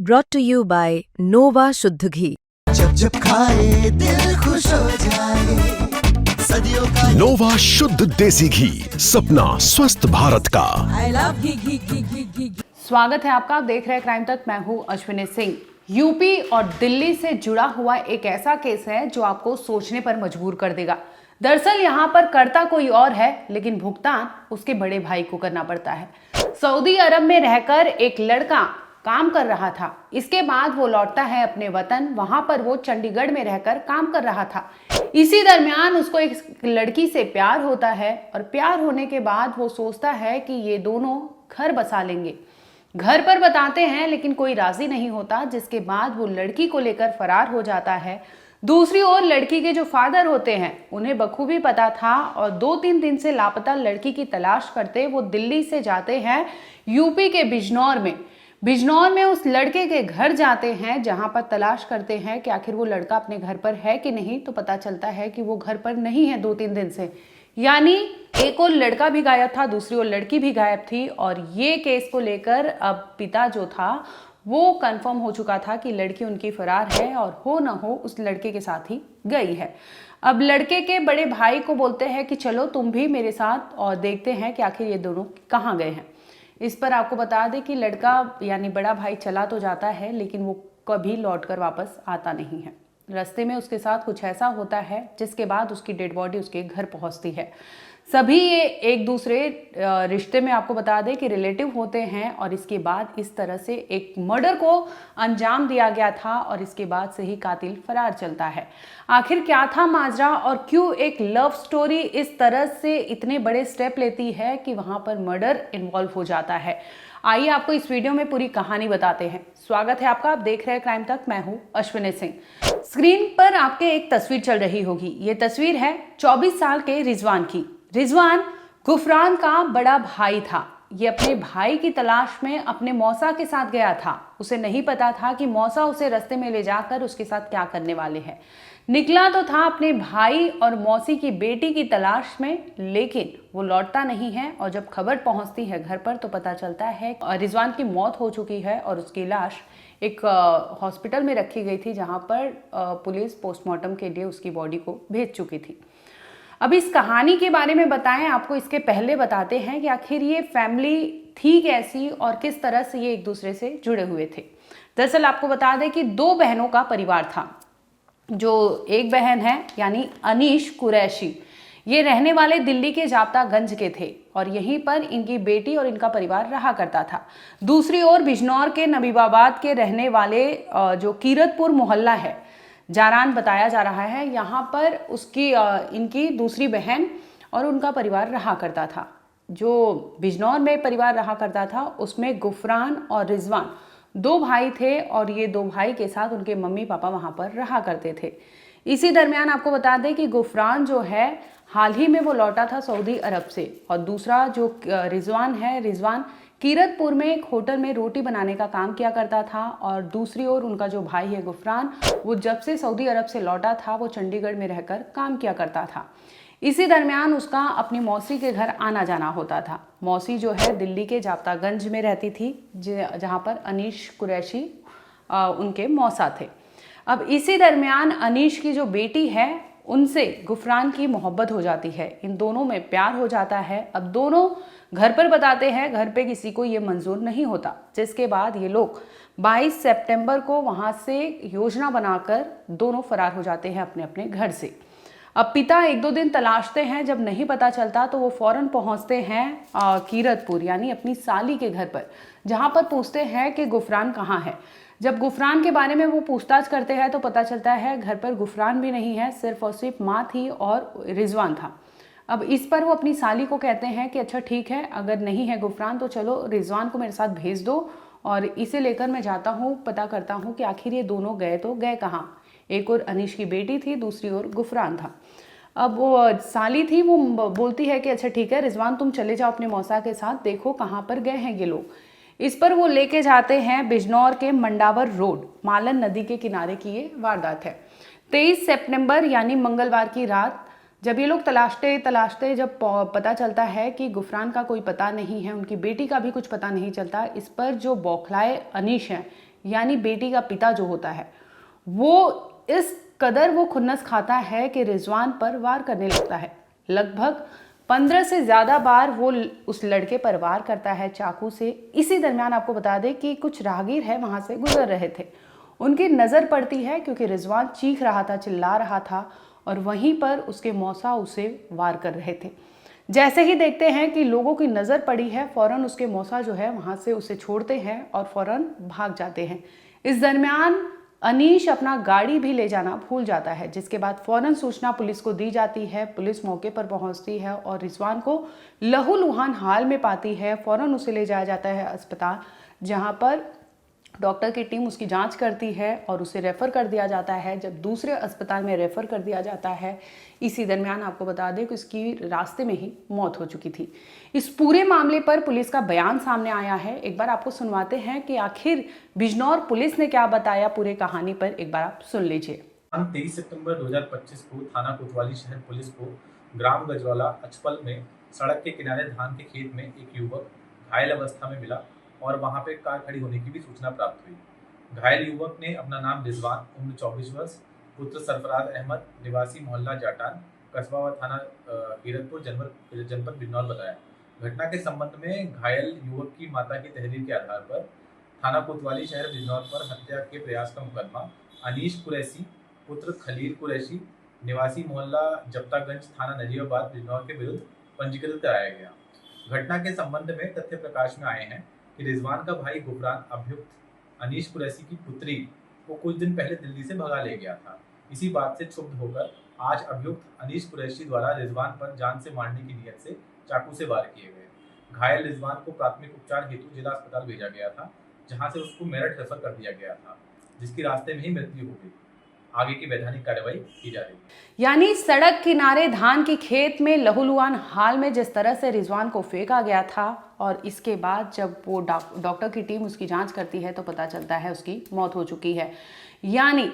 brought to you by Nova शुद्ध घी। जब जब खाए दिल खुश हो जाए, सदियों का नोवा शुद्ध देसी घी, सपना स्वस्थ भारत का। I love घी। स्वागत है आपका। आप देख रहे हैं क्राइम तक। मैं हूं अश्विनी सिंह। यूपी और दिल्ली से जुड़ा हुआ एक ऐसा केस है जो आपको सोचने पर मजबूर कर देगा। दरअसल यहाँ पर करता कोई और है, लेकिन भुगतान उसके बड़े भाई को करना पड़ता है। सऊदी अरब में रहकर एक लड़का काम कर रहा था। इसके बाद वो लौटता है अपने वतन। वहां पर वो चंडीगढ़ में रहकर काम कर रहा था। इसी दरमियान उसको एक लड़की से प्यार होता है और प्यार होने के बाद वो सोचता है कि ये दोनों घर बसा लेंगे। घर पर बताते हैं, लेकिन कोई राजी नहीं होता, जिसके बाद वो लड़की को लेकर फरार हो जाता है। दूसरी ओर लड़की के जो फादर होते हैं उन्हें बखूबी पता था और 2-3 दिन से लापता लड़की की तलाश करते वो दिल्ली से जाते हैं यूपी के बिजनौर में उस लड़के के घर जाते हैं, जहां पर तलाश करते हैं कि आखिर वो लड़का अपने घर पर है कि नहीं। तो पता चलता है कि वो घर पर नहीं है 2-3 दिन से। यानी एक और लड़का भी गायब था, दूसरी ओर लड़की भी गायब थी। और ये केस को लेकर अब पिता जो था वो कंफर्म हो चुका था कि लड़की उनकी फरार है और हो ना हो उस लड़के के साथ ही गई है। अब लड़के के बड़े भाई को बोलते हैं कि चलो तुम भी मेरे साथ और देखते हैं कि आखिर ये दोनों कहाँ गए हैं। इस पर आपको बता दें कि लड़का यानी बड़ा भाई चला तो जाता है, लेकिन वो कभी लौटकर वापस आता नहीं है। रास्ते में उसके साथ कुछ ऐसा होता है जिसके बाद उसकी डेड बॉडी उसके घर पहुंचती है। सभी ये एक दूसरे रिश्ते में आपको बता दें कि रिलेटिव होते हैं और इसके बाद इस तरह से एक मर्डर को अंजाम दिया गया था और इसके बाद से ही कातिल फरार चलता है। आखिर क्या था माजरा और क्यों एक लव स्टोरी इस तरह से इतने बड़े स्टेप लेती है कि वहां पर मर्डर इन्वॉल्व हो जाता है। आइए आपको इस वीडियो में पूरी कहानी बताते हैं। स्वागत है आपका। आप देख रहे हैं क्राइम तक। मैं हूं अश्विनी सिंह। स्क्रीन पर आपके एक तस्वीर चल रही होगी। ये तस्वीर है 24 साल के रिजवान की। रिजवान गुफरान का बड़ा भाई था। ये अपने भाई की तलाश में अपने मौसा के साथ गया था। उसे नहीं पता था कि मौसा उसे रास्ते में ले जाकर उसके साथ क्या करने वाले हैं। निकला तो था अपने भाई और मौसी की बेटी की तलाश में, लेकिन वो लौटता नहीं है। और जब खबर पहुंचती है घर पर तो पता चलता है रिजवान की मौत हो चुकी है और उसकी लाश एक हॉस्पिटल में रखी गई थी, जहां पर पुलिस पोस्टमार्टम के लिए उसकी बॉडी को भेज चुकी थी। अब इस कहानी के बारे में बताएं आपको, इसके पहले बताते हैं कि आखिर ये फैमिली थी कैसी और किस तरह से ये एक दूसरे से जुड़े हुए थे। दरअसल आपको बता दें कि 2 बहनों का परिवार था। जो एक बहन है यानी अनीश कुरैशी, ये रहने वाले दिल्ली के जाप्तागंज के थे और यहीं पर इनकी बेटी और इनका परिवार रहा करता था। दूसरी ओर बिजनौर के नबीबाबाद के रहने वाले जो कीरतपुर मोहल्ला है, जारान बताया जा रहा है, यहाँ पर उसकी इनकी दूसरी बहन और उनका परिवार रहा करता था। जो बिजनौर में परिवार रहा करता था उसमें गुफरान और रिजवान 2 भाई थे और ये 2 भाई के साथ उनके मम्मी पापा वहाँ पर रहा करते थे। इसी दरमियान आपको बता दें कि गुफरान जो है हाल ही में वो लौटा था सऊदी अरब से और दूसरा जो रिजवान है, रिजवान कीरतपुर में एक होटल में रोटी बनाने का काम किया करता था। और दूसरी ओर उनका जो भाई है गुफरान, वो जब से सऊदी अरब से लौटा था वो चंडीगढ़ में रहकर काम किया करता था। इसी दरमियान उसका अपनी मौसी के घर आना जाना होता था। मौसी जो है दिल्ली के जाप्तागंज में रहती थी, जहाँ पर अनीश कुरैशी उनके मौसा थे। अब इसी दरमियान अनीश की जो बेटी है उनसे गुफरान की मोहब्बत हो जाती है। इन दोनों में प्यार हो जाता है। अब दोनों घर पर बताते हैं, घर पे किसी को ये मंजूर नहीं होता, जिसके बाद ये लोग 22 सितंबर को वहां से योजना बनाकर दोनों फरार हो जाते हैं अपने अपने घर से। अब पिता 1-2 दिन तलाशते हैं, जब नहीं पता चलता तो वो फौरन पहुंचते हैं कीरतपुर यानी अपनी साली के घर पर, जहां पर पूछते हैं कि गुफरान कहाँ है। जब गुफरान के बारे में वो पूछताछ करते हैं तो पता चलता है घर पर गुफरान भी नहीं है, सिर्फ और सिर्फ माँ थी और रिजवान था। अब इस पर वो अपनी साली को कहते हैं कि अच्छा ठीक है, अगर नहीं है गुफरान तो चलो रिजवान को मेरे साथ भेज दो और इसे लेकर मैं जाता हूँ, पता करता हूँ कि आखिर ये दोनों गए तो गए कहाँ। एक और अनीश की बेटी थी, दूसरी ओर गुफरान था। अब वो साली थी, वो बोलती है कि अच्छा ठीक है रिजवान तुम चले जाओ अपने मौसा के साथ, देखो कहाँ पर गए हैं ये लोग। इस पर वो लेके जाते हैं बिजनौर के मंडावर रोड, मालन नदी के किनारे की ये वारदात है। 23 सितंबर यानी मंगलवार की रात जब ये लोग तलाशते जब पता चलता है कि गुफरान का कोई पता नहीं है, उनकी बेटी का भी कुछ पता नहीं चलता, इस पर जो बौखलाए अनीश हैं यानी बेटी का पिता जो होता है, वो इस कदर वो खुन्नस खाता है कि रिजवान पर वार करने लगता है। लगभग 15 से ज़्यादा बार वो उस लड़के पर वार करता है चाकू से। इसी दरमियान आपको बता दें कि कुछ राहगीर है वहाँ से गुजर रहे थे, उनकी नज़र पड़ती है क्योंकि रिजवान चीख रहा था, चिल्ला रहा था और वहीं पर उसके मौसा उसे वार कर रहे थे। जैसे ही देखते हैं कि लोगों की नज़र पड़ी है, फ़ौरन उसके मौसा जो है वहाँ से उसे छोड़ते हैं और फ़ौरन भाग जाते हैं। इस दरमियान अनीश अपना गाड़ी भी ले जाना भूल जाता है, जिसके बाद फ़ौरन सूचना पुलिस को दी जाती है। पुलिस मौके पर पहुंचती है और रिजवान को लहूलुहान हाल में पाती है। फ़ौरन उसे ले जाया जाता है अस्पताल, जहां पर डॉक्टर की टीम उसकी जांच करती है और उसे रेफ़र कर दिया जाता है। जब दूसरे अस्पताल में रेफ़र कर दिया जाता है, इसी दरमियान आपको बता दें कि उसकी रास्ते में ही मौत हो चुकी थी। इस पूरे मामले पर पुलिस का बयान सामने आया है। एक बार आपको सुनवाते हैं कि आखिर बिजनौर पुलिस ने क्या बताया पूरे कहानी पर, एक बार आप सुन लीजिए। 23 सितंबर 2025 को थाना कोतवाली शहर पुलिस को ग्राम गजवाला अचपल में सड़क के किनारे धान के खेत में एक युवक घायल अवस्था में मिला और वहां पे कार खड़ी होने की भी सूचना प्राप्त हुई। घायल युवक ने अपना नाम रिजवान, उम्र 24 वर्ष, पुत्र सरफराज अहमद, निवासी मोहल्ला जाटान, कस्बा व थाना कीरतपुर, जनपद बिजनौर बताया। घटना के संबंध में घायल युवक की माता की तहरीर के आधार पर थाना कोतवाली शहर बिजनौर पर हत्या के प्रयास का मुकदमा अनीश कुरैशी पुत्र खलील कुरैशी निवासी मोहल्ला जप्तागंज थाना नजीबाबाद बिजनौर के विरुद्ध पंजीकृत कराया गया। घटना के संबंध में तथ्य प्रकाश में आए हैं कि रिजवान का भाई गुफरान अभियुक्त अनीश कुरैशी की पुत्री को कुछ दिन पहले दिल्ली से भगा ले गया था। इसी बात से क्षुब्ध होकर आज अभियुक्त अनीश कुरैशी द्वारा रिजवान पर जान से मारने की नियत से चाकू से वार किए गए। घायल रिजवान को प्राथमिक उपचार हेतु जिला अस्पताल भेजा गया था, जहां से उसको मेरठ रेफर कर दिया गया था, जिसकी रास्ते में ही मृत्यु हो गई। आगे की वैधानिक कार्रवाई की जा रही है। यानी सड़क किनारे धान की खेत में लहूलुहान हाल में जिस तरह से रिजवान को फेंका गया था और इसके बाद जब वो डॉक्टर की टीम उसकी जांच करती है तो पता चलता है उसकी मौत हो चुकी है। यानी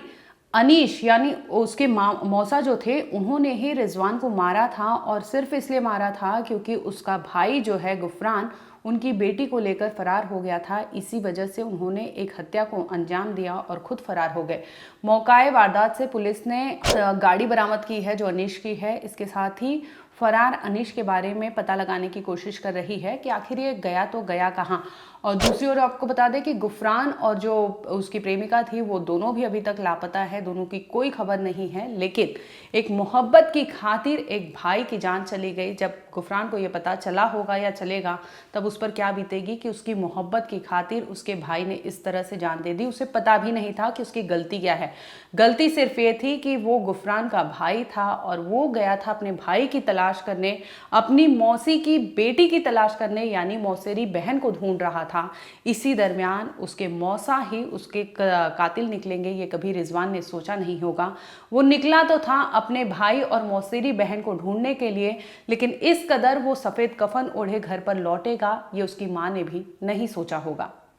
अनीश यानी उसके मौसा जो थे, उन्होंने ही रिजवान को मारा था और सिर्फ इसलिए मारा था क्योंकि उसका भाई जो है गुफरान उनकी बेटी को लेकर फरार हो गया था। इसी वजह से उन्होंने एक हत्या को अंजाम दिया और खुद फरार हो गए। मौकाए वारदात से पुलिस ने गाड़ी बरामद की है जो अनीश की है। इसके साथ ही फरार अनीश के बारे में पता लगाने की कोशिश कर रही है कि आखिर ये गया तो गया कहाँ। और दूसरी ओर आपको बता दें कि गुफरान और जो उसकी प्रेमिका थी वो दोनों भी अभी तक लापता है, दोनों की कोई खबर नहीं है। लेकिन एक मोहब्बत की खातिर एक भाई की जान चली गई। जब गुफरान को ये पता चला होगा या चलेगा तब उस पर क्या बीतेगी कि उसकी मोहब्बत की खातिर उसके भाई ने इस तरह से जान दे दी। उसे पता भी नहीं था कि उसकी गलती क्या है। गलती सिर्फ ये थी कि वो गुफरान का भाई था और वो गया था अपने भाई की तलाश करने, अपनी मौसी की बेटी की तलाश करने, यानी मौसेरी बहन को ढूंढ रहा था। इसी दरमियान उसके मौसा ही उसके कातिल निकलेंगे, ये कभी रिजवान ने सोचा नहीं होगा। वो निकला तो था अपने भाई और मौसेरी बहन को ढूंढने के लिए, लेकिन इस कदर वो सफ़ेद कफन ओढ़े घर पर लौटेगा ये उसकी माँ ने भी नहीं सोचा होगा।